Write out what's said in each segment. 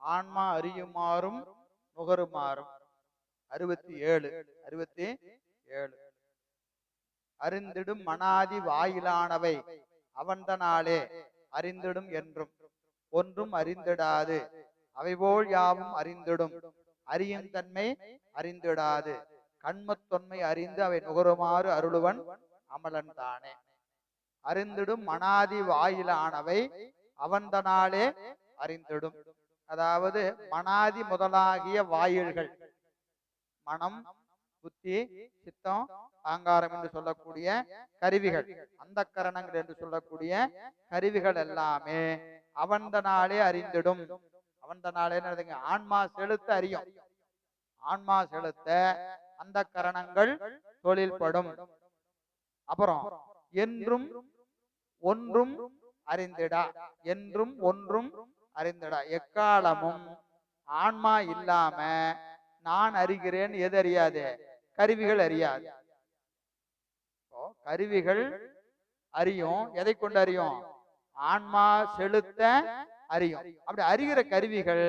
ஆன்மா அறியுமாறும் நுகருமாறும். 67. அறிந்திடும் மனாதி வாயிலானவை அவன்தனாலே அறிந்திடும் என்றும் ஒன்றும் அறிந்திடாது அவைபோல் யாவும் அறிந்திடும் அறியும் தன்மை அறிந்திடாது கண்மத்தொன்மை அறிந்து அவை நுகருமாறு அருளுவன் அமலன் தானே. அறிந்திடும் மனாதி வாயிலானவை அவன்தனாலே அறிந்திடும். அதாவது மனாதி முதலாகிய வாயில்கள், மனம், புத்தி, சித்தம், அகங்காரம் என்று சொல்லக்கூடிய கருவிகள், அந்த கரணங்கள் என்று சொல்லக்கூடிய கருவிகள் எல்லாமே அவன்தனாலே அறிந்திடும். அவன்தனாலே ஆன்மா செலுத்த அறியும். ஆன்மா செலுத்த அந்த கரணங்கள் தொழில்படும். அப்புறம் என்றும் ஒன்றும் அறிந்திடா. என்றும் ஒன்றும் அறிந்திடா. எக்காலமும் ஆன்மா இல்லாம நான் அறிகிறேன் எது அறியாது? கருவிகள் அறியாது. கருவிகள் அறியும். எதை கொண்டு அறியும்? ஆன்மா செலுத்த அறியும். அப்படி அறிகிற கருவிகள்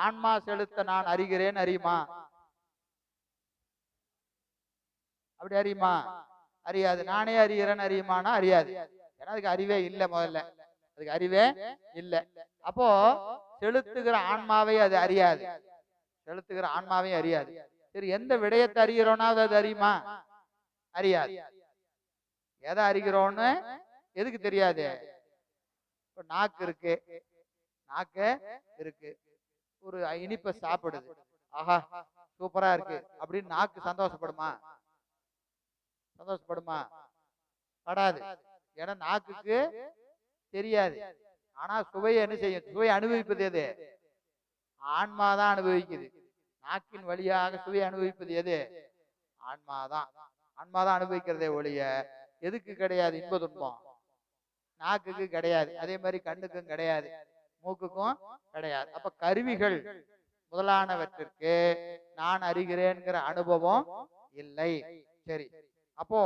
ஆன்மா செலுத்த நான் அறிகிறேன் அறியுமா? அப்படி அறியுமா? அறியாது. நானே அறிகிறேன் அறியுமானா அறியாது. ஏன்னா அதுக்கு அறிவே இல்லை. முதல்ல அதுக்கு அறிவே இல்லை. அப்போ செலுத்துகிற ஆன்மாவை அது அறியாது. செலுத்துகிற ஆன்மாவை அறியாது. சரி, எந்த விடயத்தை அறிகிறோன்னா அது அறியுமா? அறியாது. எதை அறிகிறோன்னு எதுக்கு தெரியாது? இப்ப நாக்கு இருக்கு. நாக்கு இருக்கு. ஒரு இனிப்பை சாப்பிடுது. ஆஹா சூப்பரா இருக்கு அப்படின்னு நாக்கு சந்தோஷப்படுமா? சந்தோஷப்படுமா? படாது. ஏன்னா நாக்குக்கு தெரியாது. ஆனா சுவையை என்ன செய்யும்? சுவையை அனுபவிப்பது எது? ஆன்மாதான் அனுபவிக்குது. நாக்கின் வழியாக சுவையை அனுபவிப்பது எது? ஆன்மாதான். ஆன்மாதான் அனுபவிக்கிறதே ஒழிய எதுக்கு கிடையாது? இன்ப துன்பம் நாக்குக்கு கிடையாது. அதே மாதிரி கண்ணுக்கும் கிடையாது, மூக்குக்கும் கிடையாது. அப்ப கருவிகள் முதலானவற்றிற்கு நான் அறிகிறேன்கிற அனுபவம் இல்லை. சரி, அப்போ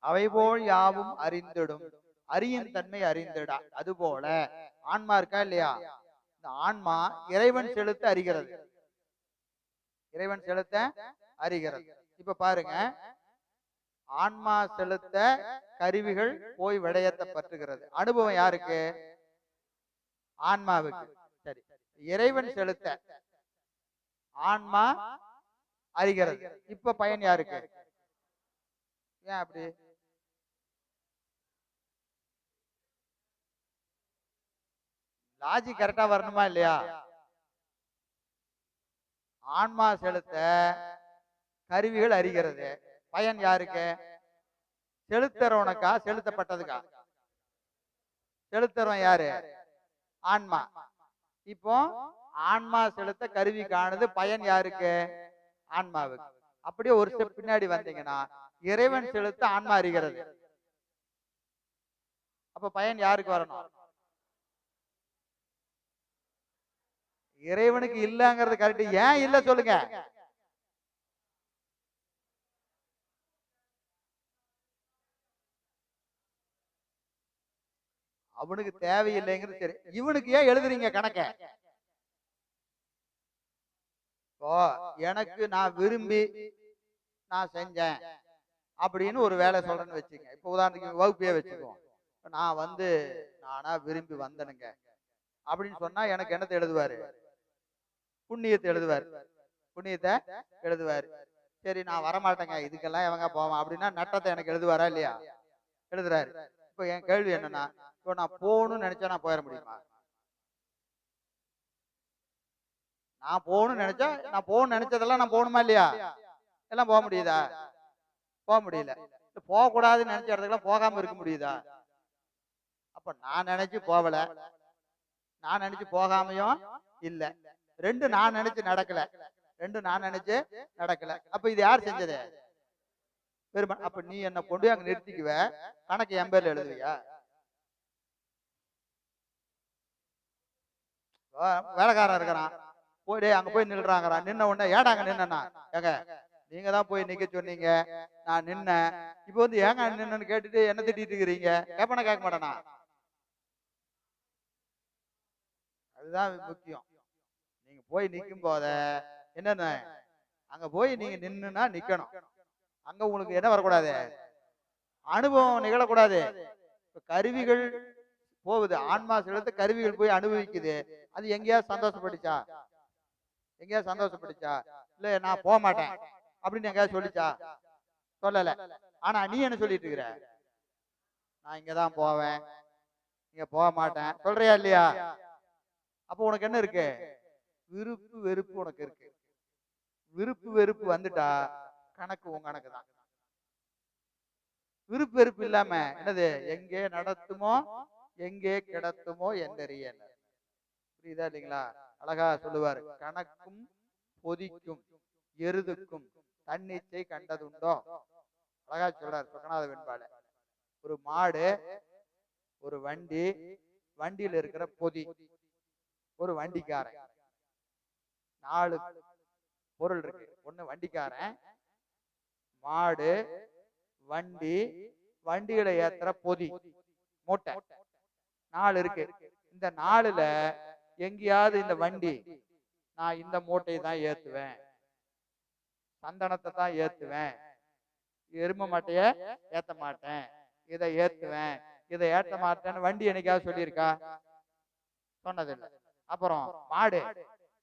அவைபோல் யாவும் அறிந்திடும் அறியும் தன்மை அறிந்திடா. அதுபோல ஆன்மா இருக்கா இல்லையா? இந்த ஆன்மா இறைவன் செலுத்த அறிகிறது. இறைவன் செலுத்த அறிகிறது. இப்ப பாருங்க, ஆன்மா செலுத்த கருவிகள் போய் விடயத்தை பற்றுகிறது. அனுபவம் யாருக்கு? ஆன்மாவுக்கு. சரி, இறைவன் செலுத்த ஆன்மா அறிகிறது. இப்ப பயன் யாருக்கு? ஏன் அப்படி? லாஜிக் கரெக்டா வரணுமா இல்லையா? ஆன்மா செலுத்த கருவிகள் அறிகிறது. பயன் யாருக்கு? செலுத்துறவனுக்கா செலுத்தப்பட்டதுக்கா? செலுத்துறவன் யாரு? ஆன்மா. இப்போ ஆன்மா செலுத்த கருவி காணுது. பயன் யாருக்கு? ஆன்மாவுக்கு. அப்படியே ஒரு ஸ்டெப் பின்னாடி வந்தீங்கன்னா இறைவன் செலுத்த ஆன்மா அறிகிறது. அப்ப பயன் யாருக்கு வரணும்? இறைவனுக்கு இல்லங்கிறது கரெக்ட். ஏன் இல்ல சொல்லுங்க? அவனுக்கு தேவையில்லைங்கிறது சரி. இவனுக்கு ஏன் எழுதுறீங்க கணக்க? எனக்கு நான் விரும்பி நான் செஞ்சேன் அப்படின்னு ஒரு வேலை சொல்றேன்னு வச்சுங்க. இப்ப உதாரணத்துக்கு வகுப்பையே வச்சுக்குவோம். நான் நானா விரும்பி வந்தனுங்க அப்படின்னு சொன்னா எனக்கு என்னத்தை எழுதுவாரு? புண்ணியத்தை எழுதுவாரு. புண்ணியத்தை எழுதுவாரு. சரி, நான் வரமாட்டேங்க இதுக்கெல்லாம் எவங்க போவான் அப்படின்னா நட்டத்தை எனக்கு எழுதுவாரா இல்லையா? எழுதுறாரு. இப்ப என் கேள்வி என்னன்னா, இப்போ நான் போகணும்னு நினைச்சா நான் போயிட முடியுமா? நான் போகணும்னு நினைச்சா நான் போகணும்னு நினைச்சதெல்லாம் நான் போகணுமா இல்லையா? எல்லாம் போக முடியுதா? போக முடியல. போக கூடாதுன்னு நினைச்ச இடத்துக்குலாம் போகாம இருக்க முடியுதா? அப்ப நான் நினைச்சு போகல, நான் நினைச்சு போகாமையும் இல்ல. ரெண்டு நான் நினைச்சு நடக்கல, ரெண்டு நான் நினைச்சு நடக்கல. அப்ப இது யார் செஞ்சது? பெருமை. அப்ப நீ என்ன கொண்டு அங்க நிறுத்திக்குவ, கணக்கு என் பேர்ல எழுதுவியா? வேலைக்காரன் இருக்கிறான், போய் அங்க போய் நில்றாங்கிறான். நின்ன உடனே ஏடாங்க நின்னா, ஏங்க நீங்க தான் போய் நிக்க சொன்னீங்க, நான் நின்ன. இப்ப ஏங்க நின்னு கேட்டுட்டு என்ன திட்டிட்டு இருக்கிறீங்க? கேப்பனா கேட்க மாட்டானா? அதுதான் முக்கியம். போய் நிற்கும் போத என்னென்ன அங்க போய் நீங்க நின்னுனா நிக்கணும். அங்க உங்களுக்கு என்ன வரக்கூடாது, அனுபவம் நிகழக்கூடாது. கருவிகள் போகுது, ஆன்மா செலுத்த கருவிகள் போய் அனுபவிக்குது. அது எங்கேயாவது சந்தோஷப்பட்டுச்சா? எங்கேயாவது சந்தோஷப்பட்டுச்சா? இல்ல நான் போக மாட்டேன் அப்படின்னு எங்கேயாவது சொல்லிச்சா? சொல்லல. ஆனா நீ என்ன சொல்லிட்டு இருக்கிற? நான் இங்கதான் போவேன், இங்க போக மாட்டேன் சொல்றியா இல்லையா? அப்போ உனக்கு என்ன இருக்கு? விருப்பு வெறுப்பு உனக்கு இருக்கு. விருப்பு வெறுப்பு வந்துட்டா கணக்கு உன் கணக்கு தான். விருப்பு வெறுப்பு இல்லாம என்னது, எங்கே நடத்துமோ எங்கே கிடத்துமோ என்றறிய. புரியுதா இல்லைங்களா? அழகா சொல்லுவாரு, கணக்கும் பொதிக்கும் எருதுக்கும் தன்னிச்சை கண்டதுண்டோ. அழகா சொல்றாரு சொக்கநாத வெண்பால. ஒரு மாடு, ஒரு வண்டி, வண்டியில இருக்கிற பொதி, ஒரு வண்டிக்காரன், 4 பொருள் இருக்கு. ஒண்ணு வண்டிக்காரன், மாடு, வண்டி, வண்டியில ஏத்துற பொதி மூட்டை, 4 இருக்கு. இந்த 4ல எங்கேயாவது இந்த வண்டி நான் இந்த மூட்டையை தான் ஏத்துவேன், சந்தனத்தை தான் ஏத்துவேன், எரும மாட்டைய ஏத்த மாட்டேன், இதை ஏத்துவேன் இதை ஏத்த மாட்டேன்னு வண்டி என்னைக்காவது சொல்லியிருக்கா? சொன்னதில்லை. அப்புறம் மாடு,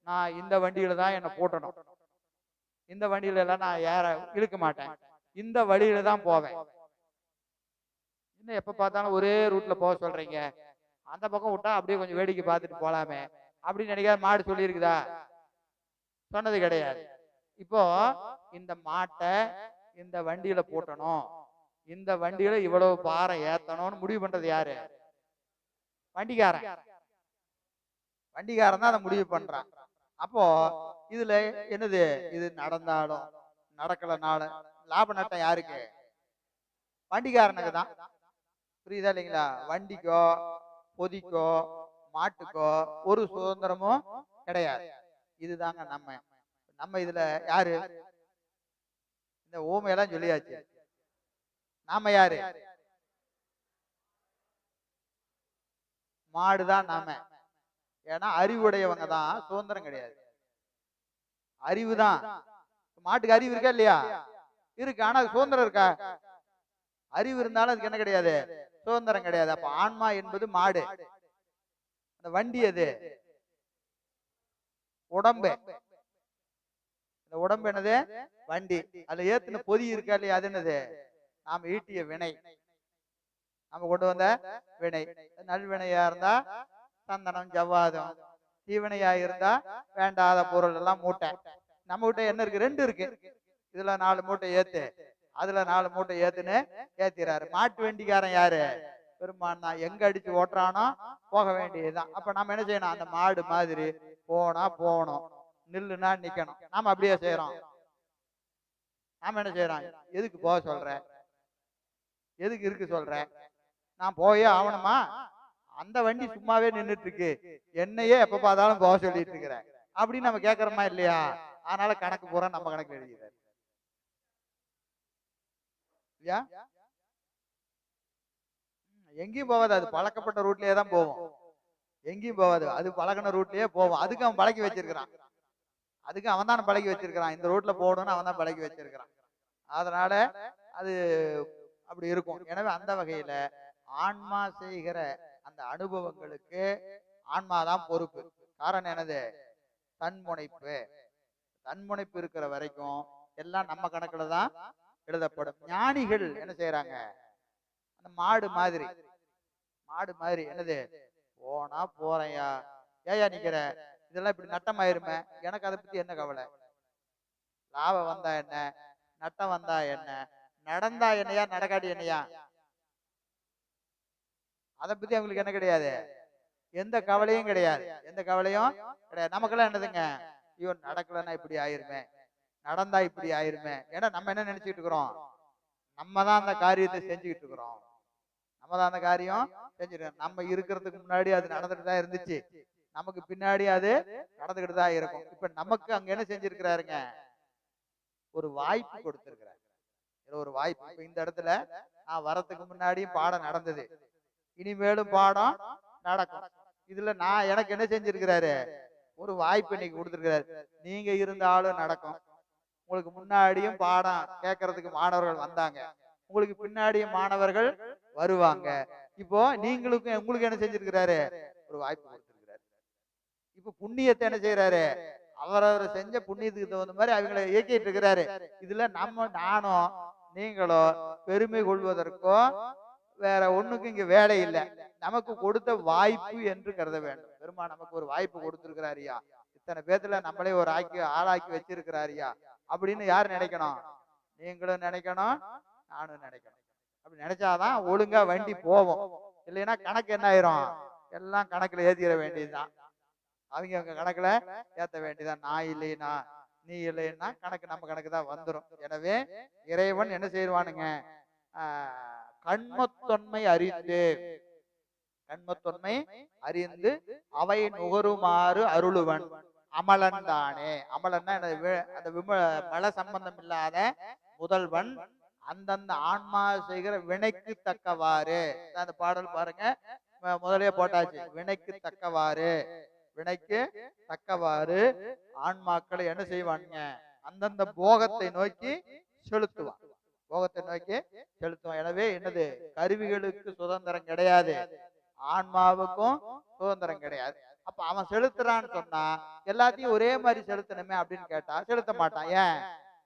நான் இந்த வண்டியில தான் என்ன பூட்டணும், இந்த வண்டியில எல்லாம் நான் ஏற இழுக்க மாட்டேன், இந்த வழியில தான் போவேன். இன்னும் எப்ப பார்த்தாலும் ஒரே ரூட்ல போக சொல்றீங்க, அந்த பக்கம் விட்டா அப்படியே கொஞ்சம் வேடிக்கை பார்த்துட்டு போலாமே அப்படின்னு நினைக்காத மாடு சொல்லியிருக்குதா? சொன்னது கிடையாது. இப்போ இந்த மாட்டை இந்த வண்டியில பூட்டணும், இந்த வண்டியில இவ்வளவு பாரம் ஏத்தணும்னு முடிவு பண்றது யாரு? வண்டிக்காரன். வண்டிக்காரன் தான் அதை முடிவு பண்றான். அப்போ இதுல என்னது, இது நடந்தாலும் நடக்கலனாலும் லாப நட்டம் யாருக்கு? வண்டிக்காரனுக்கு தான். புரியுதா இல்லைங்களா? வண்டிக்கோ பொதிக்கோ மாட்டுக்கோ ஒரு சுதந்திரமும் கிடையாது. இதுதாங்க நம்ம. நம்ம இதுல யாரு? இந்த ஊமையெல்லாம் சொல்லியாச்சு. நாம யாரு? மாடுதான் நாம. ஏன்னா அறிவுடையவங்க தான், சுதந்திரம் கிடையாது. அறிவு தான். மாட்டுக்கு அறிவு இருக்கா இல்லையா? இருக்கு. ஆனா அது சுதந்திரம் இருக்கா? அறிவு இருந்தாலும் அதுக்கு என்ன கிடையாது, சுதந்திரம் கிடையாது. அப்ப ஆன்மா என்பது மாடு, அந்த வண்டி எது? உடம்பு. இந்த உடம்பு என்னது? வண்டி. அதுல ஏத்துன பொதி இருக்கா இல்லையா? அது என்னது? நாம் ஈட்டிய வினை, நம்ம கொண்டு வந்த வினை. நல்வினையா இருந்தா சந்தனம் ஜவ்வாதம், தீவினையா இருந்தா வேண்டாத பொருள் எல்லாம் மூட்டை. நம்ம கிட்ட என்ன இருக்கு? 2 இருக்கு. இதுல 4 மூட்டை ஏத்து, அதுல 4 மூட்டை ஏத்துன்னு ஏத்திறாரு. மாட்டு வண்டிக்காரன் யாரு? பெருமான் தான். எங்க அடிச்சு ஓட்டுறானோ போக வேண்டியதுதான். அப்ப நம்ம என்ன செய்யணும்? அந்த மாடு மாதிரி போனா போகணும், நில்லுனா நிக்கணும். நாம அப்படியே செய்யறோம். நாம என்ன செய்யறோம்? எதுக்கு போக சொல்ற, எதுக்கு இருக்கு சொல்ற, நான் போயே ஆகணுமா? அந்த வண்டி சும்மாவே நின்றுட்டு இருக்கு, என்னையே எப்ப பார்த்தாலும் போக சொல்லிட்டு இருக்கிற அப்படின்னு நம்ம கேட்கறோமா இல்லையா? அதனால கணக்கு பூரா நம்ம கணக்கு எழுதிடுறாரு. எங்கேயும் போவாது, அது பழக்கப்பட்ட ரூட்லயே தான் போவோம். எங்கேயும் போவாது, அது பழகின ரூட்லயே போவோம். அதுக்கு அவன் பழக்கி வச்சிருக்கிறான். அதுக்கு அவன் தான் பழகி வச்சிருக்கிறான். இந்த ரூட்ல போகணும்னு அவன் தான் பழகி வச்சிருக்கிறான். அதனால அது அப்படி இருக்கும். எனவே அந்த வகையில ஆன்மா செய்கிற அந்த அனுபவங்களுக்கு ஆன்மாதான் பொறுப்பு. காரணம் என்னது? தன்முனைப்பு. தன்முனைப்பு இருக்கிற வரைக்கும் எல்லாம் நம்ம கணக்குல தான் எழுதப்படும். ஞானிகள் என்ன செய்யறாங்க? அந்த மாடு மாதிரி, மாடு மாதிரி என்னது, போனா போறையா, ஏயா நிக்கிற, இதெல்லாம் இப்படி நட்டமாயிருமே, எனக்கு அதை பத்தி என்ன கவலை, லாபம் வந்தா என்ன, நட்டம் வந்தா என்ன, நடந்தா என்னையா நடக்காட்டி என்னையா, அதை பத்தி அவங்களுக்கு என்ன கிடையாது, எந்த கவலையும் கிடையாது. எந்த கவலையும் கிடையாது. நமக்கெல்லாம் என்னதுங்க, ஐயோ நடக்கலன்னா இப்படி ஆயிருமே, நடந்தா இப்படி ஆயிருமே. ஏன்னா நம்ம என்ன நினைச்சுட்டு இருக்கிறோம்? நம்ம தான் அந்த காரியத்தை செஞ்சுக்கிட்டு இருக்கிறோம். நம்ம தான் அந்த காரியம் செஞ்சிருக்கோம். நம்ம இருக்கிறதுக்கு முன்னாடி அது நடந்துட்டு தான் இருந்துச்சு, நமக்கு பின்னாடி அது நடந்துகிட்டு தான் இருக்கும். இப்ப நமக்கு அங்க என்ன செஞ்சிருக்கிறாருங்க? ஒரு வாய்ப்பு கொடுத்திருக்கிறார். ஒரு வாய்ப்பு. இப்ப இந்த இடத்துல நான் வரத்துக்கு முன்னாடியும் பாடம் நடந்தது, இனிமேலும் பாடம் நடக்கும். இதுல நான் எனக்கு என்ன செஞ்சிருக்கிறாரு? ஒரு வாய்ப்பு இன்னைக்கு கொடுத்துருக்கிறாரு. நீங்க இருந்தாலும் நடக்கும். உங்களுக்கு முன்னாடியும் பாடம் கேட்கறதுக்கு மாணவர்கள் வந்தாங்க, உங்களுக்கு பின்னாடியும் மாணவர்கள் வருவாங்க. இப்போ நீங்களுக்கும் உங்களுக்கு என்ன செஞ்சிருக்கிறாரு, ஒரு வாய்ப்பு கொடுத்திருக்கிறாரு. இப்ப புண்ணியத்தை என்ன செய்யறாரு, அவரவர் செஞ்ச புண்ணியத்துக்கு தகுந்த மாதிரி அவங்களை இயக்கிட்டு இருக்கிறாரு. இதுல நானும் நீங்களும் பெருமை கொள்வதற்கோ வேற ஒண்ணுக்கு இங்க வேலை இல்லை. நமக்கு கொடுத்த வாய்ப்பு என்று கருத வேண்டும். பெருமா நமக்கு ஒரு வாய்ப்பு கொடுத்திருக்கிறாரியா, இத்தனை பேத்துல நம்மளே ஒரு ஆளாக்கி வச்சிருக்கிறாரியா அப்படின்னு யார் நினைக்கணும், நீங்களும் நினைக்கணும், நானும் நினைக்கணும். அப்படி நினைச்சாதான் ஒழுங்கா வண்டி போவோம். இல்லைன்னா கணக்கு என்ன ஆயிரும், எல்லாம் கணக்குல ஏத்திட வேண்டியதுதான். அவங்க கணக்குல ஏத்த வேண்டியதான். நான் இல்லைன்னா நீ இல்லைன்னா கணக்கு நம்ம கணக்கு தான் வந்துடும். எனவே இறைவன் என்ன செய்வானுங்க, கண்மத்தொன்மை அறிந்து, கண்மத்தொன்மை அறிந்து அவை நுகருமாறு அருளுவன் அமலன் தானே. அமலன்னா அந்த மல சம்பந்தம் இல்லாத முதல்வன் அந்தந்த ஆன்மா செய்கிற வினைக்கு தக்கவாறு. அந்த பாடல் பாருங்க, முதலே போட்டாச்சு. வினைக்கு தக்கவாறு, வினைக்கு தக்கவாறு ஆன்மாக்களை என்ன செய்வானுங்க, அந்தந்த போகத்தை நோக்கி செலுத்துவான். போகத்தை நோக்கி செலுத்துவான். எனவே என்னது, கருவிகளுக்கு சுதந்திரம் கிடையாது, ஆன்மாவுக்கும் சுதந்திரம் கிடையாது. அப்ப அவன் செலுத்துறான்னு சொன்னா எல்லாத்தையும் ஒரே மாதிரி செலுத்தணுமே அப்படின்னு கேட்டா செலுத்த மாட்டான். ஏன்,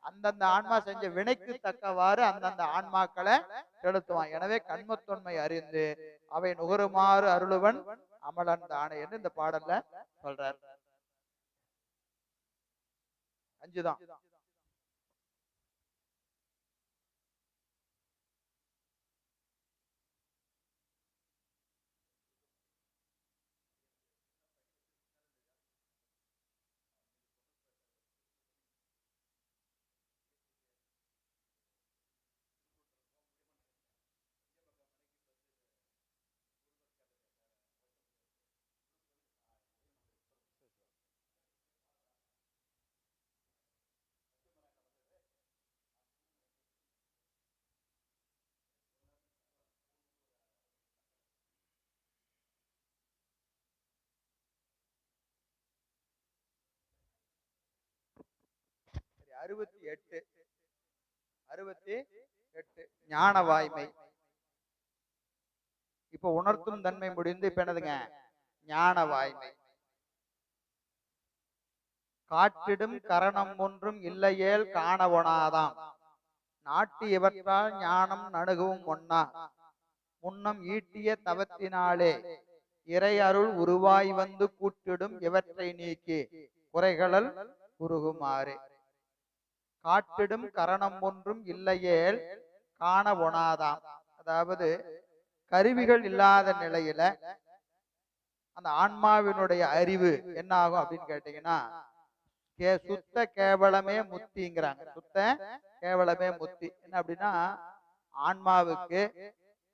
அந்தந்த ஆன்மா செஞ்ச வினைக்கு தக்கவாறு அந்தந்த ஆன்மாக்களை செலுத்துவான். எனவே கண்மத்தொன்மை அறிந்து அவை நுகருமாறு அருளுவன் அமலன் தானே என்று இந்த பாடல்ல சொல்றார். 5 தான்.68 ஞான வாய்மை. இப்ப உணர்த்தும் தன்மை முடிந்து இப்ப என்னதுங்க, ஞான வாய்மை. காட்டிடும் கரணம் ஒன்றும் இல்லையேல் காண ஒணாதாம், நாட்டி இவற்றால் ஞானம் நணுகவும் ஒண்ணா, முன்னம் ஈட்டிய தவத்தினாலே இறை அருள் உருவாய் வந்து கூட்டிடும் இவற்றை நீக்கி குறைகளல் குறுகுமாறு. காட்டிடும் கரணம் ஒன்றும் இல்லையேல் காண ஒணாதாம், அதாவது கருவிகள் இல்லாத நிலையில அந்த ஆன்மாவினுடைய அறிவு என்ன ஆகும் அப்படின்னு கேட்டீங்கன்னா, சுத்த கேவலமே முத்திங்கிறாங்க. சுத்த கேவலமே முத்தி என்ன அப்படின்னா, ஆன்மாவுக்கு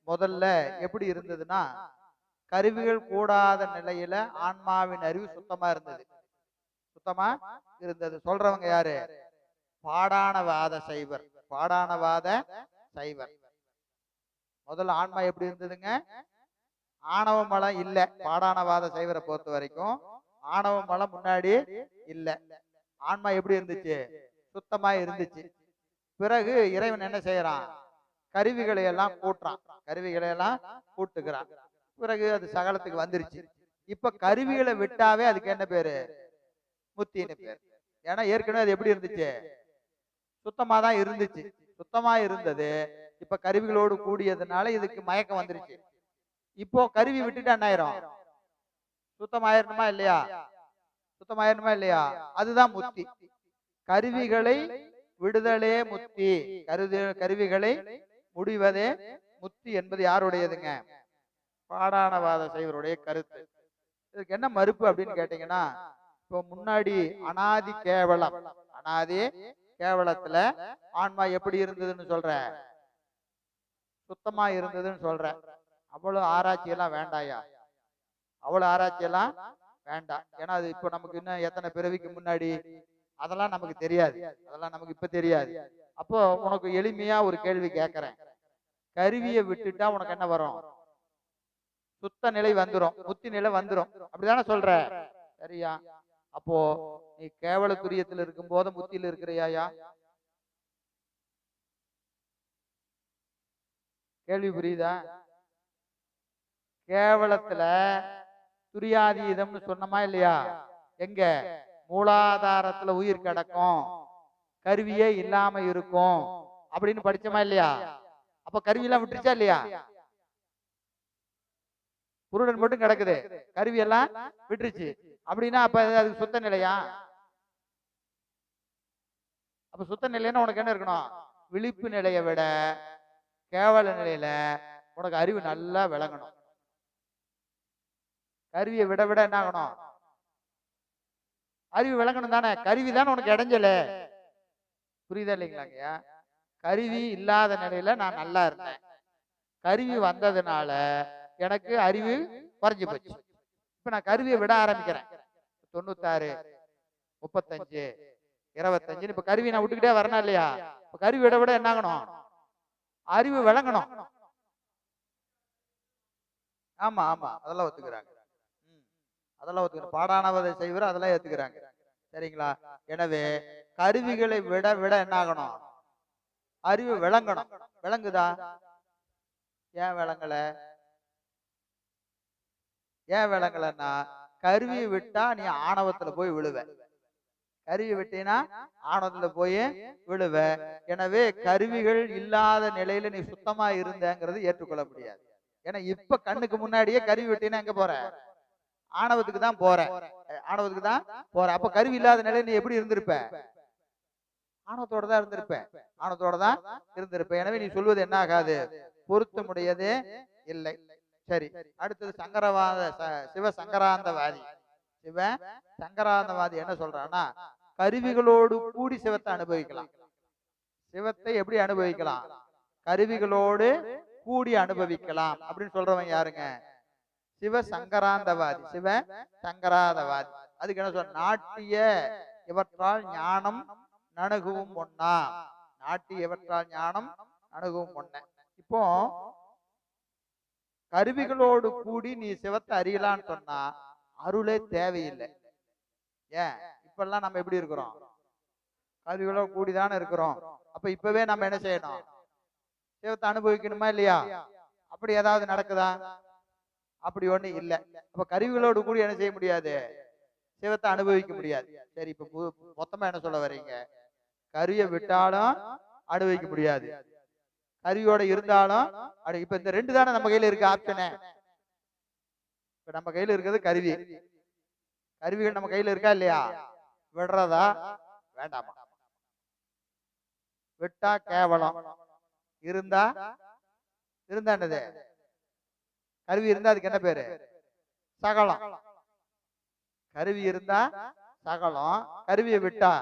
முதல்ல எப்படி இருந்ததுன்னா, கருவிகள் கூடாத நிலையில ஆன்மாவின் அறிவு சுத்தமா இருந்தது. சுத்தமா இருந்தது. சொல்றவங்க யாரு, பாடானவாத சைவர். பாடானவாத சைவர். முதல்ல ஆன்மா எப்படி இருந்ததுங்க, ஆணவ மலம் இல்ல. பாடானவாத சைவரை பொறுத்த வரைக்கும் ஆணவ மலம் முன்னாடி இல்ல. ஆன்மா எப்படி இருந்துச்சு, சுத்தமா இருந்துச்சு. பிறகு இறைவன் என்ன செய்யறான், கருவிகளை எல்லாம் கூட்டுறான், கருவிகளை எல்லாம் கூட்டுகிறான். பிறகு அது சகலத்துக்கு வந்துருச்சு. இப்ப கருவிகளை விட்டாவே அதுக்கு என்ன பேரு, முத்தின்னு பேரு. ஏன்னா ஏற்கனவே அது எப்படி இருந்துச்சு, சுத்தமா தான் இருந்துச்சு. சுத்தமா இருந்தது இப்ப கருவிகளோடு கூடியதுனால இதுக்கு மயக்கம் வந்துருச்சு. இப்போ கருவி விட்டுட்டு என்ன ஆயிரும், சுத்தமாயிரணுமா இல்லையா, சுத்தமாயிரணுமா இல்லையா, அதுதான் முத்தி. கருவிகளை விடுதலே முத்தி, கருவிகளை முடிவதே முத்தி என்பது யாருடையதுங்க, பாடானவாத சைவருடைய கருத்து. இதுக்கு என்ன மறுப்பு அப்படின்னு கேட்டீங்கன்னா, இப்போ முன்னாடி அனாதி கேவலம், அனாதி கேவலத்துல ஆன்மா எப்படி இருந்ததுன்னு சொல்ற, சுத்தமா இருந்ததுன்னு சொல்ற. அவ்வளவு ஆராய்ச்சி எல்லாம் வேண்டாயா, அவ்வளவு ஆராய்ச்சி எல்லாம் வேண்டாம். ஏன்னா அது இப்ப நமக்கு இன்னும் எத்தனை பிறவிக்கு முன்னாடி அதெல்லாம் நமக்கு தெரியாது, அதெல்லாம் நமக்கு இப்ப தெரியாது. அப்போ உனக்கு எளிமையா ஒரு கேள்வி கேட்கிறேன், கருவியை விட்டுட்டா உனக்கு என்ன வரும், சுத்த நிலை வந்துரும், முத்தி நிலை வந்துரும், அப்படிதானே சொல்ற, சரியா? அப்போ நீ கேவல துரியத்தில் இருக்கும் போது முத்தியில் இருக்கிறையா? கேள்வி புரியுதா? கேவலத்துல துரியாதீதம்னு சொன்னமா இல்லையா? எங்க மூலாதாரத்துல உயிர் கிடக்கும், கருவியே இல்லாம இருக்கும் அப்படின்னு படிச்சோமா இல்லையா? அப்ப கருவியெல்லாம் விட்டுருச்சா இல்லையா? புருடன் மட்டும் கிடக்குது, கருவி எல்லாம் விட்டுருச்சு அப்படின்னா அப்ப அது சுத்த நிலையா? அப்ப சுத்த நிலைன்னா உனக்கு என்ன இருக்கணும்? விழிப்பு நிலையை விட கேவல நிலையில உனக்கு அறிவு நல்லா விளங்கணும். கருவியை விட விட என்ன ஆகணும்? அறிவு விளங்கணும் தானே? கருவி தானே உனக்கு இடைஞ்சல. புரியுதா இல்லைங்களாங்கய்யா? கருவி இல்லாத நிலையில நான் நல்லா இருந்தேன், கருவி வந்ததுனால எனக்கு அறிவு குறைஞ்சு போச்சு. இப்ப நான் கருவியை விட ஆரம்பிக்கிறேன். 96, 35, 25 இப்ப கருவி நான் விட்டுக்கிட்டே வரணும் இல்லையா? இப்ப கருவி விட விட என்ன ஆகணும்? அறிவு விளங்கணும். ஆமா ஆமா, அதெல்லாம் ஒத்துக்கிறாங்க. அதெல்லாம் ஒத்துக்கிறேன். பாடானவதை செய்வர அதெல்லாம் ஏத்துக்கிறாங்க. சரிங்களா? எனவே கருவிகளை விட விட என்ன ஆகணும்? அறிவு விளங்கணும். விளங்குதா? ஏன் விளங்கல? ஏன் விளங்கலன்னா கருவியை விட்டா நீ ஆணவத்துல போய் விழுவ. கருவி விட்டீனா ஆணவத்துல போய் விழுவ. எனவே கருவிகள் இல்லாத நிலையில நீ சுத்தமா இருந்தங்கிறது ஏற்றுக்கொள்ள முடியாது. ஏன்னா இப்ப கண்ணுக்கு முன்னாடியே கருவி விட்டீனா எங்க போற? ஆணவத்துக்கு தான் போற. ஆணவத்துக்கு தான் போற. அப்ப கருவி இல்லாத நிலையில நீ எப்படி இருந்திருப்ப? ஆணவத்தோட தான் இருந்திருப்ப. ஆணவத்தோட தான் இருந்திருப்ப. எனவே நீ சொல்வது என்ன ஆகாது? பொருத்தமுடையதே இல்லை. சரி, அடுத்தது சங்கரவாத சிவ சங்கராந்தவாதி. சிவ சங்கராந்தவாதி என்ன சொல்றான்னா, கருவிகளோடு கூடி சிவத்தை அனுபவிக்கலாம். சிவத்தை எப்படி அனுபவிக்கலாம்? கருவிகளோடு கூடி அனுபவிக்கலாம் அப்படின்னு சொல்றவன் யாருங்க? சிவ சங்கராந்தவாதி. சிவ சங்கராந்தவாதி. அதுக்கு என்ன சொல்ற? நாட்டிய இவற்றால் ஞானம் நணுகவும் ஒண்ணா. நாட்டிய இவற்றால் ஞானம் நணுகவும் ஒண்ண. இப்போ கருவிகளோடு கூடி நீ சிவத்தை அறியலான்னு சொன்னா அருளே தேவையில்லை. ஏன் இப்பெல்லாம் நம்ம எப்படி இருக்கிறோம்? கருவிகளோடு கூடிதானே இருக்கிறோம். அப்ப இப்பவே நம்ம என்ன செய்யணும்? சிவத்தை அனுபவிக்கணுமா இல்லையா? அப்படி ஏதாவது நடக்குதா? அப்படி ஒண்ணு இல்லை. அப்ப கருவிகளோடு கூடி என்ன செய்ய முடியாது? சிவத்தை அனுபவிக்க முடியாது. சரி, இப்ப மொத்தமா என்ன சொல்ல வர்றீங்க? கருவியை விட்டாலும் அனுபவிக்க முடியாது, கருவியோட இருந்தாலும் இப்ப இந்த ரெண்டு தானே நம்ம கையில இருக்க ஆப்ஷனே. இப்ப நம்ம கையில இருக்கிறது கருவி. கருவிகள் நம்ம கையில இருக்கா இல்லையா? விடுறதா வேண்டாமா? விட்டா கேவலம், இருந்தா என்னது? கருவி இருந்தா அதுக்கு என்ன பேரு? சகலம். கருவி இருந்தா சகலம், கருவியை விட்டா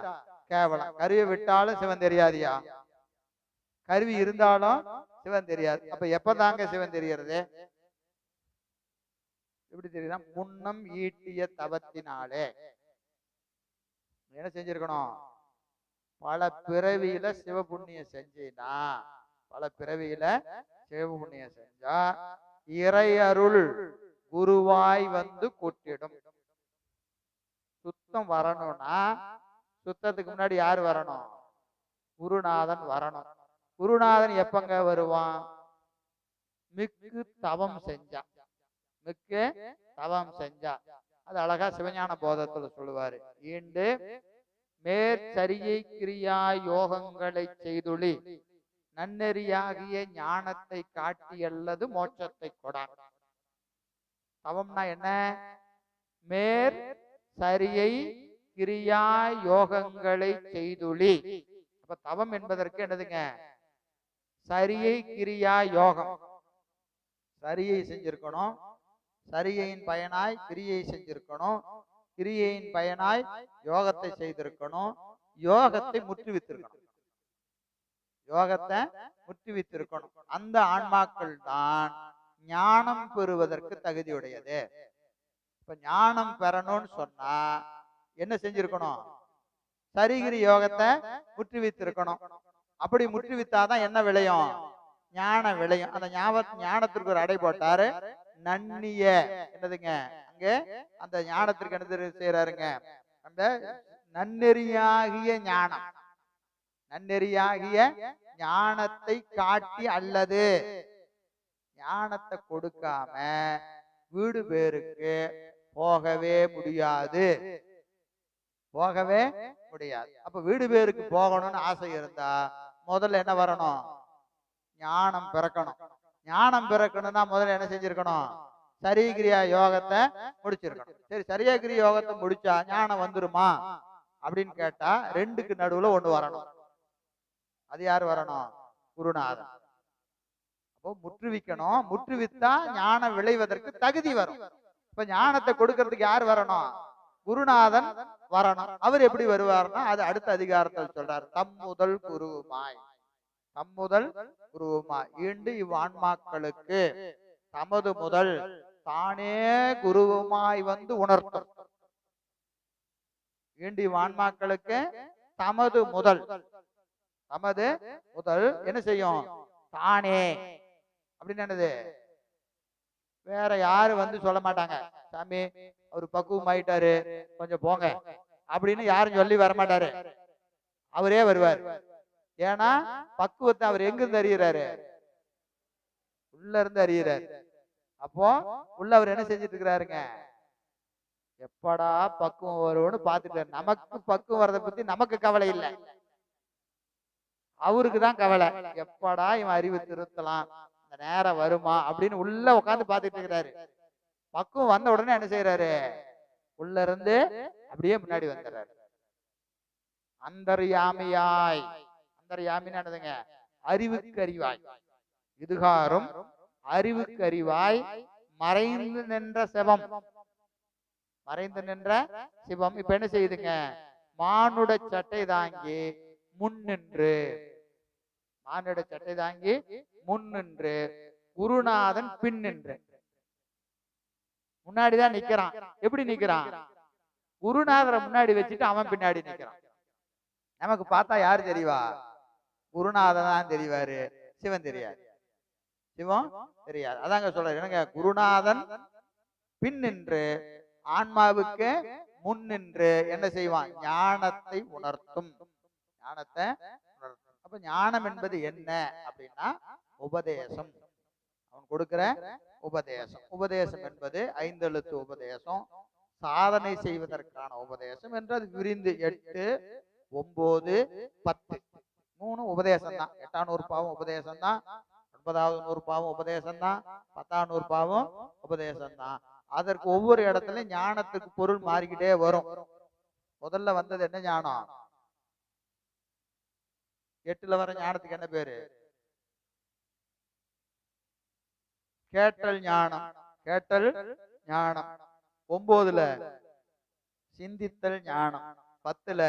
கேவலம். கருவியை விட்டாலும் சிவன் தெரியாதியா? கருவி இருந்தாலும் சிவன் தெரியாது. அப்ப எப்பதாங்க சிவன் தெரியறது? எப்படி தெரியுதா? முன்னம் ஈட்டிய தவத்தினாலே. என்ன செஞ்சிருக்கணும்? பல பிறவியில சிவபுண்ணியம் செஞ்சீனா, பல பிறவியில சிவபுண்ணியம் செஞ்சா இறையருள் குருவாய் வந்து கூட்டிடும். சுத்தம் வரணும்னா சுத்தத்துக்கு முன்னாடி யாரு வரணும்? குருநாதன் வரணும். குருநாதன் எப்பங்க வருவான்? மிக்கு தவம் செஞ்சா. மிக்கு தவம் செஞ்சா. அது அழகா சிவஞான போதத்துல சொல்லுவாரு. ஈண்டு மேற்சரியை கிரியா யோகங்களை செய்துளி நன்னெறியாகிய ஞானத்தை காட்டி அல்லது மோட்சத்தை கொடா. தவம்னா என்ன? மேற் சரியை கிரியா யோகங்களை செய்துளி. அப்ப தவம் என்பதற்கு என்னதுங்க? சரியை கிரியா யோகம். சரியை செஞ்சிருக்கணும், சரியின் பயனாய் கிரியை செஞ்சிருக்கணும், கிரியையின் பயனாய் யோகத்தை செய்திருக்கணும், யோகத்தை முற்றுவித்திருக்கணும், யோகத்தை முற்றுவித்திருக்கணும். அந்த ஆன்மாக்கள் தான் ஞானம் பெறுவதற்கு தகுதியுடையது. இப்ப ஞானம் பெறணும்னு சொன்னா என்ன செஞ்சிருக்கணும்? சரிகிரி யோகத்தை முற்றுவித்திருக்கணும். அப்படி முற்றுவித்தாதான் என்ன விளையும்? ஞான விளையும். அந்த ஞானத்திற்கு ஒரு அடை போட்டாரு, நன்னிய. என்னதுங்க? அங்க அந்த ஞானத்திற்கு என்ன செய்யறாருங்க? அந்த நன்னெறியாகிய ஞானம், நன்னெறியாகிய ஞானத்தை காட்டி அல்லது ஞானத்தை கொடுக்காம வீடு பேருக்கு போகவே முடியாது, போகவே முடியாது. அப்ப வீடு பேருக்கு போகணும்னு ஆசை இருந்தா முதல்ல என்ன வரணும்? ஞானம் பிறக்கணும். ஞானம் பிறக்கணும்னா முதல்ல என்ன செஞ்சிருக்கணும்? சரீகிரியா யோகத்தை முடிச்சிருக்கணும். சரி, சரியகிரிய யோகத்தை முடிச்சா ஞானம் வந்துருமா அப்படின்னு கேட்டா ரெண்டுக்கு நடுவுல ஒண்ணு வரணும். அது யாரு வரணும்? குருநாதன். அப்போ முற்றுவிக்கணும். முற்றுவித்தா ஞானம் விளைவதற்கு தகுதி வரும். இப்ப ஞானத்தை கொடுக்கறதுக்கு யார் வரணும்? குருநாதன் வரணும். அவர் எப்படி வருவார்னா அது அடுத்த அதிகாரத்தில் சொல்றார். தம்முதல் குருவுமாய், தம்முதல் குருவுமாய் ஈண்டு இவ்வான்மாக்களுக்கு தமது முதல் தானே குருவுமாய் வந்து உணர்த்தும். ஈண்டு இவ்வான்மாக்களுக்கு தமது முதல், தமது முதல் என்ன செய்யும்? தானே அப்படின்னு என்னது? வேற யாரு வந்து சொல்ல மாட்டாங்க, சாமி அவரு பக்குவம் ஆயிட்டாரு கொஞ்சம் போங்க அப்படின்னு யாரும் சொல்லி வரமாட்டாரு. அவரே வருவார். ஏன்னா பக்குவத்தை அவர் எங்க இருந்து அறியறாரு? உள்ள இருந்து அறியறாரு. அப்போ உள்ள அவர் என்ன செஞ்சிட்டு இருக்கிறாருங்க? எப்படா பக்குவம் வரும்னு பாத்துட்டாரு. நமக்கு பக்குவம் வரதை பத்தி நமக்கு கவலை இல்லை, அவருக்கு தான் கவலை. எப்படா இவன் அறிவு திருத்தலாம், இந்த நேரம் வருமா அப்படின்னு உள்ள உட்காந்து பாத்துட்டு இருக்கிறாரு. பக்குவம் வந்த உடனே என்ன செய்யறாரு? உள்ள இருந்து அப்படியே முன்னாடி வந்துடுறாரு. அந்தர்யாமியாய், அந்தர்யாமின்னு என்னதுங்க? அறிவுக்கு அறிவாய். இதுகாரும் அறிவுக்கு அறிவாய் மறைந்து நின்ற சிவம், மறைந்து நின்ற சிவம் இப்ப என்ன செய்யுதுங்க? மானுட சட்டை தாங்கி முன்னின்று, மானுட சட்டை தாங்கி முன்னின்று குருநாதன் பின் நின்று. முன்னாடிதான் நிக்கிறான். எப்படி நிக்கிறான்? குருநாதரை முன்னாடி வச்சுட்டு அவன் பின்னாடி நிக்கிறான். நமக்கு பார்த்தா யாரு தெரியவா? குருநாதன் தான் தெரிவாரு, சிவன் தெரியாது. சிவம் தெரியாது. அதாங்க சொல்றாரு. என்னங்க? குருநாதன் பின் நின்று ஆன்மாவுக்கு முன் நின்று என்ன செய்வான்? ஞானத்தை உணர்த்தும், ஞானத்தை உணர்த்தும். அப்ப ஞானம் என்பது என்ன அப்படின்னா உபதேசம், அவன் கொடுக்கிற உபதேசம். உபதேசம் என்பது 5 எழுத்து உபதேசம், சாதனை செய்வதற்கான உபதேசம் என்று அது விரிந்து 8, 9, 10 3 உபதேசம் தான். 8ஆம் நூற்பாவும் உபதேசம் தான், 9வது நூற்பாவும் உபதேசம் தான், 10ஆம் நூற்பாவும் உபதேசம் தான். அதற்கு ஒவ்வொரு இடத்துலயும் ஞானத்துக்கு பொருள் மாறிக்கிட்டே வரும். முதல்ல வந்தது என்ன ஞானம்? 8ல வர ஞானத்துக்கு என்ன பேரு? கேட்டல் ஞானம், கேட்டல் ஞானம். 9ல சிந்தித்தல் ஞானம், 10ல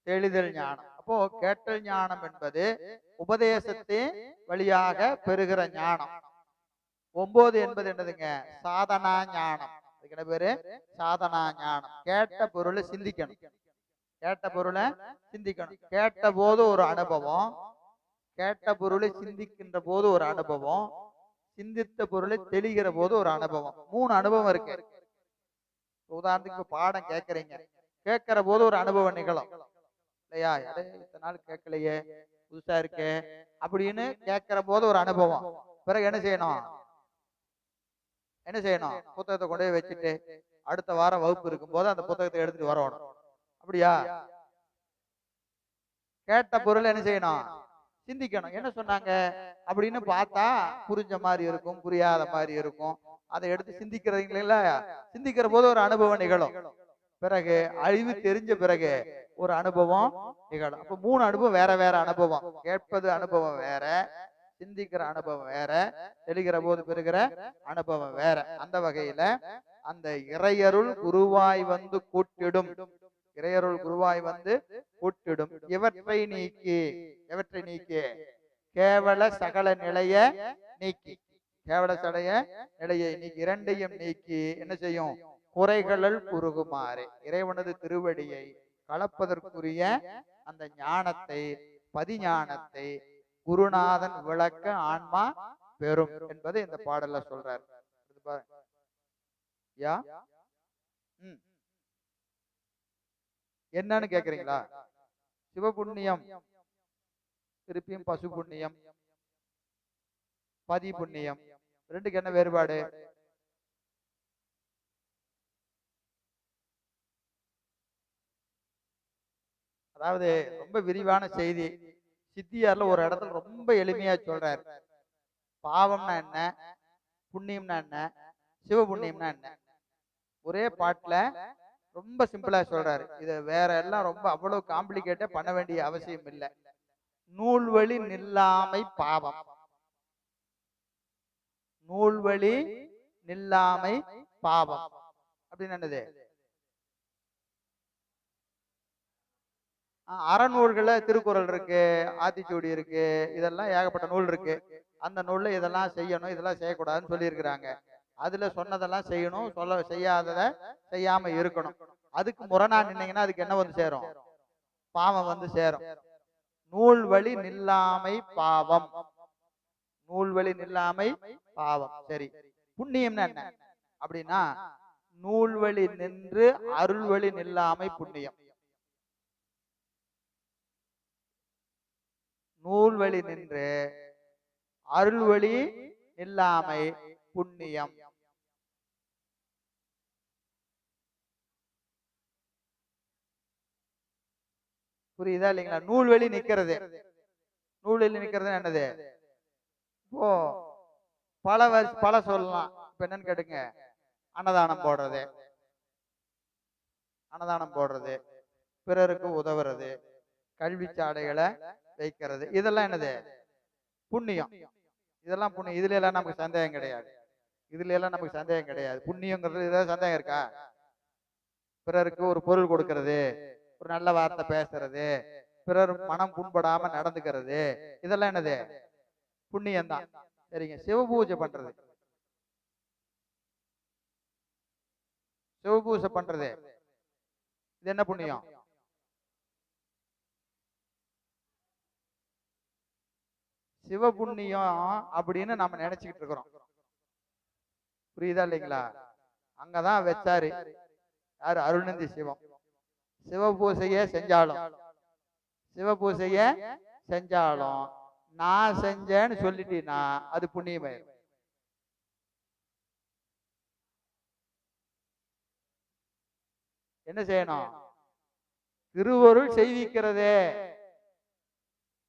தெளிதல் ஞானம். அப்போ கேட்டல் ஞானம் என்பது உபதேசத்தின் வழியாக பெறுகிற ஞானம். 9 என்பது என்னதுங்க? சாதனா ஞானம். அதுக்கு என்ன பேரு? சாதனா ஞானம். கேட்ட பொருளை சிந்திக்கணும், கேட்ட பொருளை சிந்திக்கணும். கேட்ட போது ஒரு அனுபவம், கேட்ட பொருளை சிந்திக்கின்ற போது ஒரு அனுபவம், சிந்தித்த பொருளை தெளிகிற போது ஒரு அனுபவம். 3 அனுபவம் இருக்கு. உதாரணத்துக்கு பாடம் கேட்கறீங்க, கேட்கிற போது ஒரு அனுபவம் நிகழும் இல்லையா? இத்தனை நாள் கேட்கலையே, புதுசா இருக்கே அப்படின்னு கேட்கிற போது ஒரு அனுபவம். பிறகு என்ன செய்யணும்? என்ன செய்யணும்? புத்தகத்தை கொண்டு போய் வச்சுட்டு அடுத்த வாரம் வகுப்பு இருக்கும் போது அந்த புத்தகத்தை எடுத்துட்டு வரணும். அப்படியா? கேட்ட பொருள் என்ன செய்யணும்? சிந்திக்கணும். என்ன சொன்னாங்க அப்படின்னு பார்த்தா புரிஞ்ச மாதிரி இருக்கும், புரியாத மாதிரி இருக்கும். அதை எடுத்து சிந்திக்கிறீங்களா? சிந்திக்கிற போது ஒரு அனுபவம் நிகழும். பிறகு அழிவு தெரிஞ்ச பிறகு ஒரு அனுபவம் நிகழும். அப்ப 3 அனுபவம், வேற வேற அனுபவம். கேட்பது அனுபவம் வேற, சிந்திக்கிற அனுபவம் வேற, தெளிகிற போது பெறுகிற அனுபவம் வேற. அந்த வகையில அந்த இறையருள் குருவாய் வந்து கூட்டிடும், இறையருள் குருவாய் வந்து கூட்டிடும். இவற்றை நீக்கி, எவற்றை நீக்கி? கேவல சகல நிலைய நீக்கி, கேவல சடைய நிலையை நீக்கி, இரண்டையும் நீக்கி என்ன செய்யும்? குறைகளல் குறுகுமாறு இறைவனது திருவடியை கலப்பதற்குரிய அந்த ஞானத்தை, பதிஞானத்தை குருநாதன் விளக்க ஆன்மா பெறும் என்பதை இந்த பாடல்ல சொல்றார். யா என்னன்னு கேக்குறீங்களா? சிவபுண்ணியம், திருப்பியும் பசு புண்ணியம், பதி புண்ணியம், ரெண்டுக்கு என்ன வேறுபாடு? அதாவது ரொம்ப விரிவான செய்தி. சித்தியார்ல ஒரு இடத்துல ரொம்ப எளிமையா சொல்றாரு. பாவம்னா என்ன, புண்ணியம்னா என்ன, சிவபுண்ணியம்னா என்ன, ஒரே பாட்டுல ரொம்ப சிம்பிளா சொல்றாரு. இத வேற எல்லாம் ரொம்ப அவ்வளவு காம்ப்ளிகேட்டா பண்ண வேண்டிய அவசியம் இல்லை. நூல்வழி நில்லாமை பாவம். நூல்வழி நில்லாமை பாவம் அப்படின்னு என்னது? அறநூல்கள திருக்குறள் இருக்கு, ஆத்திச்சூடி இருக்கு, இதெல்லாம் ஏகப்பட்ட நூல் இருக்கு. அந்த நூல்ல இதெல்லாம் செய்யணும், இதெல்லாம் செய்யக்கூடாதுன்னு சொல்லி இருக்கிறாங்க. அதுல சொன்னதெல்லாம் செய்யணும், செய்யாதத செய்யாம இருக்கணும். அதுக்கு முரணா நின்னீங்கன்னா அதுக்கு என்ன வந்து சேரும்? பாவம் வந்து சேரும். நூல் வழி நில்லாமை பாவம். நூல் வழி நில்லாமை பாவம். சரி, புண்ணியம்னா என்ன அப்படின்னா, நூல் வழி நின்று அருள் வழி நில்லாமை புண்ணியம். நூல் வழி நின்று அருள் வழி நில்லாமை புண்ணியம். புரியுதா இல்லைங்களா? நூல் வழி நிக்கிறது, நூல் வழி நிக்கிறது என்னது? இப்போ பல சொல்லலாம். இப்ப என்னன்னு கேட்டுங்க, அன்னதானம் போடுறது, அன்னதானம் போடுறது, பிறருக்கு உதவுறது, கல்வி சாலைகளை வைக்கிறது, இதெல்லாம் என்னது? புண்ணியம். இதெல்லாம் புண்ணியம். இதுல எல்லாம் நமக்கு சந்தேகம் கிடையாது. இதுல எல்லாம் நமக்கு சந்தேகம் கிடையாது. புண்ணியங்கிறது ஏதாவது சந்தேகம் இருக்கா? பிறருக்கு ஒரு பொருள் கொடுக்கறது, ஒரு நல்ல வார்த்தை பேசுறது, பிறர் மனம் புண்படாம நடந்துக்கிறது, இதெல்லாம் என்னது? புண்ணியம் தான். சரிங்க. சிவபூஜை பண்றது, சிவபூஜை பண்றது இது என்ன புண்ணியம்? சிவபுண்ணியம் அப்படின்னு நம்ம நினைச்சுக்கிட்டு இருக்கிறோம். புரியுதா இல்லைங்களா? அங்கதான் வச்சாரு யாரு? அருள்நந்தி சிவம். சிவபூசைய செஞ்சாலும், சிவபூசைய செஞ்சாலும் நான் செஞ்சேன்னு சொல்லிட்டீங்கன்னா அது புண்ணியமாயிரும். என்ன செய்யணும்? திருவருள் செய்விக்கிறதே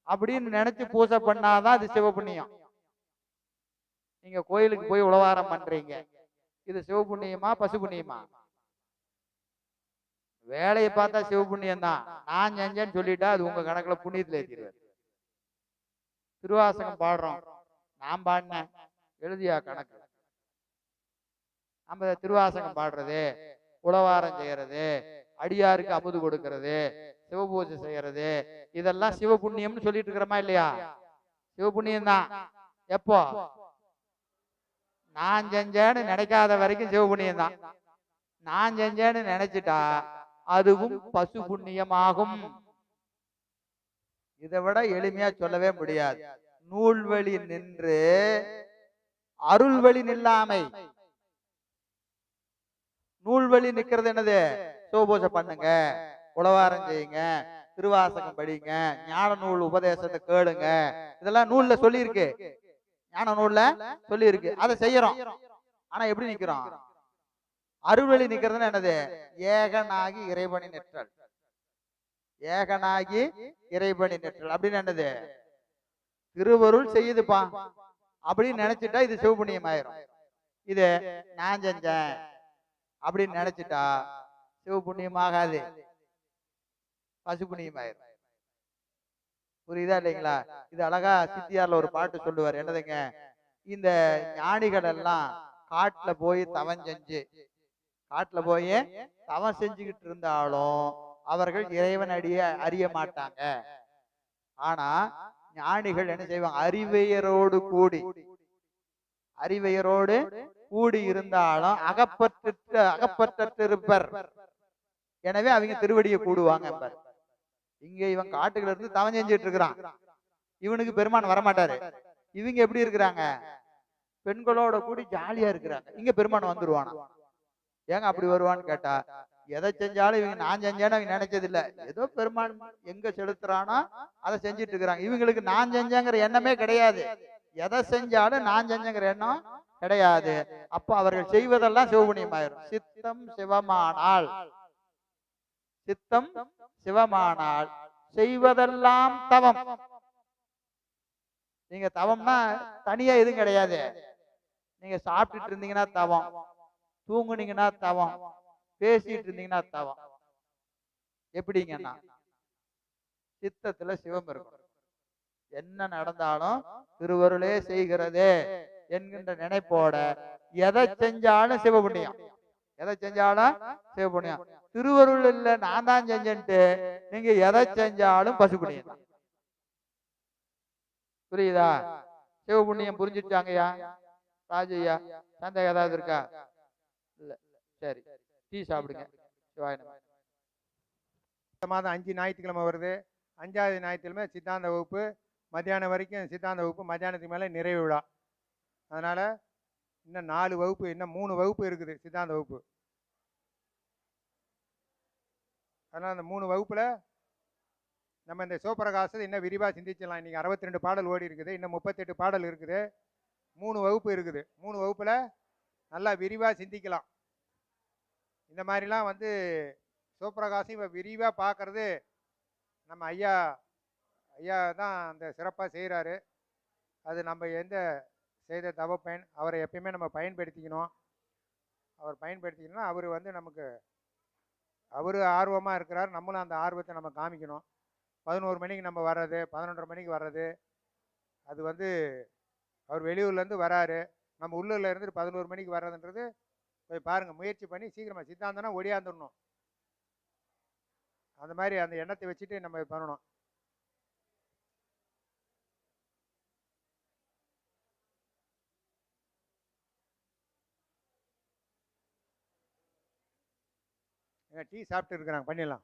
அப்படின்னு நினைச்சு பூசை பண்ணாதான் அது சிவபுண்ணியம். நீங்க கோயிலுக்கு போய் உழவாரம் பண்றீங்க, இது சிவபுண்ணியமா பசு புண்ணியமா? வேலையை பார்த்தா சிவபுண்ணியம் தான். நான் செஞ்சேன்னு சொல்லிட்டா அது உங்க கணக்குல புண்ணியத்துல ஏற்றிடுவார். திருவாசகம் பாடுறோம், நான் பாடினேன் எழுதியா கணக்கு? நம்ம திருவாசகம் பாடுறது, உழவாரம் செய்யறது, அடியாருக்கு அமுது கொடுக்கறது, சிவபூஜை செய்யறது, இதெல்லாம் சிவபுண்ணியம்னு சொல்லிட்டு இருக்கிறோமா இல்லையா? சிவபுண்ணியம் தான். எப்போ நான் செஞ்சேன்னு நினைக்காத வரைக்கும் சிவபுண்ணியம் தான். நான் செஞ்சேன்னு நினைச்சிட்டா அதுவும் பசு புண்ணியமாகும். இதை விட எளிமையா சொல்லவே முடியாது. நூல் வழி நின்று அருள் வழி நில்லாமை. நூல் வழி நிக்கிறது என்னது? சிவபூஜை பண்ணுங்க, உழவாரம் செய்யுங்க, திருவாசகம் படிங்க, ஞான நூல் உபதேசத்தை கேளுங்க, இதெல்லாம் நூல்ல சொல்லி இருக்கு, ஞான நூல்ல சொல்லி இருக்கு. அதை செய்யறோம். ஆனா எப்படி நிக்கிறோம்? அருள்வழி நிக்கிறதுன்னு என்னது? ஏகனாகி இறைவனி நிற்றல். ஏகனாகி இறைவனி நிற்றல் அப்படின்னு என்னது? திருவருள் செய்யுதுப்பா அப்படின்னு நினைச்சிட்டா இது சிவபுண்ணியம் ஆயிரும். இது நான் செஞ்சேன் அப்படின்னு நினைச்சிட்டா சிவபுண்ணியம் ஆகாது, பசு புண்ணியம் ஆயிரும். புரியுதா இல்லைங்களா? இது அழகா சித்தியார்ல ஒரு பாட்டு சொல்லுவார். என்னதுங்க? இந்த ஞானிகள் எல்லாம் காட்டுல போய் தவம் செஞ்சு, காட்டுல போய் தவம் செஞ்சுக்கிட்டு இருந்தாலும் அவர்கள் இறைவன் அடிய அறிய மாட்டாங்க. ஆனா ஞானிகள் என்ன செய்வாங்க? அறிவையரோடு கூடி, அறிவையரோடு கூடி இருந்தாலும் அகப்பற்று இருப்பர். எனவே அவங்க திருவடியை கூடுவாங்க. இங்க இவன் காட்டுக்குள்ள இருந்து தவம் செஞ்சுட்டு இருக்கிறான், இவனுக்கு பெருமான் வரமாட்டாரு. இவங்க எப்படி இருக்கிறாங்க? பெண்களோட கூடி ஜாலியா இருக்கிறாங்க. இங்க பெருமான் வந்துருவானா? ஏங்க அப்படி வருவான்னு கேட்டா, எதை செஞ்சாலும் இவங்க நான் செஞ்சேன்னு அவங்க நினைச்சது இல்ல. ஏதோ பெருமான் எங்க செலுத்துறானோ அதை செஞ்சுட்டு இருக்கிறாங்க. இவங்களுக்கு நான் செஞ்சேங்கிற எண்ணமே கிடையாது. எதை செஞ்சாலும் நான் செஞ்சேங்கிற எண்ணம் கிடையாது. அப்ப அவர்கள் செய்வதெல்லாம் சிவபுண்ணியமாயிரும். சித்தம் சிவமானால், சித்தம் சிவமானால் செய்வதெல்லாம் தவம். நீங்க தவம்னா தனியா எதுவும் கிடையாது. நீங்க சாப்பிட்டுட்டு இருந்தீங்கன்னா தவம், தூங்குனீங்கன்னா தவம், பேசிட்டு இருந்தீங்கன்னா தவம். எப்படிங்கன்னா சித்தத்துல சிவம் இருக்கும். என்ன நடந்தாலும் திருவருளே செய்கிறதே என்கின்ற நினைப்போட எதை செஞ்சாலும் சிவபுண்ணியம். எதை செஞ்சாலும் சிவபுண்ணியம். திருவருள் இல்ல நான் தான் செஞ்சேன்ட்டு நீங்க எதை செஞ்சாலும் பசுபுண்ணியம் தான். புரியுதா? சிவபுண்ணியம் புரிஞ்சுட்டாங்கய்யா? ராஜையா சந்தேகம் ஏதாவது இருக்கா? இல்ல, சரி, டீ சாப்பிடுங்க. சிவாய நம. இந்த மாதம் 5 ஞாயிற்றுக்கிழமை வருது. 5வது ஞாயிற்றுக்கிழமை சித்தாந்த வகுப்பு மத்தியானம் வரைக்கும் சித்தாந்த வகுப்பு, மத்தியானத்துக்கு மேலே நிறைவு விழா. அதனால் இன்னும் 4 வகுப்பு, இன்னும் 3 வகுப்பு இருக்குது சித்தாந்த வகுப்பு. அதனால் அந்த 3 வகுப்பில் நம்ம இந்த சிவபிரகாசத்தை இன்னும் விரிவாக சிந்திச்சிடலாம். இன்றைக்கி 62 பாடல் ஓடி இருக்குது, இன்னும் 38 பாடல் இருக்குது, 3 வகுப்பு இருக்குது. 3 வகுப்பில் நல்லா விரிவாக சிந்திக்கலாம். இந்த மாதிரிலாம் வந்து சிவபிரகாசம் இப்போ விரிவாக பார்க்கறது நம்ம ஐயா தான் அந்த சிறப்பாக செய்கிறாரு. அது நம்ம எந்த செய்த தவ பயன், அவரை எப்பயுமே நம்ம பயன்படுத்திக்கணும். அவர் பயன்படுத்திக்கணும்னா அவர் வந்து நமக்கு அவர் ஆர்வமாக இருக்கிறார், நம்மளும் அந்த ஆர்வத்தை நம்ம காமிக்கணும். 11 மணிக்கு நம்ம வர்றது, 11:30 மணிக்கு வர்றது, அது வந்து அவர் வெளியூர்லேருந்து வராரு, நம்ம உள்ளூரில் இருந்துட்டு 11 மணிக்கு வர்றதுன்றது போய் பாருங்கள், முயற்சி பண்ணி சீக்கிரமாக சித்தாந்தனா ஒடியாந்துடணும். அந்த மாதிரி அந்த எண்ணத்தை வச்சுட்டு நம்ம பண்ணணும். டீ சாப்பிட்டு இருக்கிறாங்க, பண்ணிடலாம்.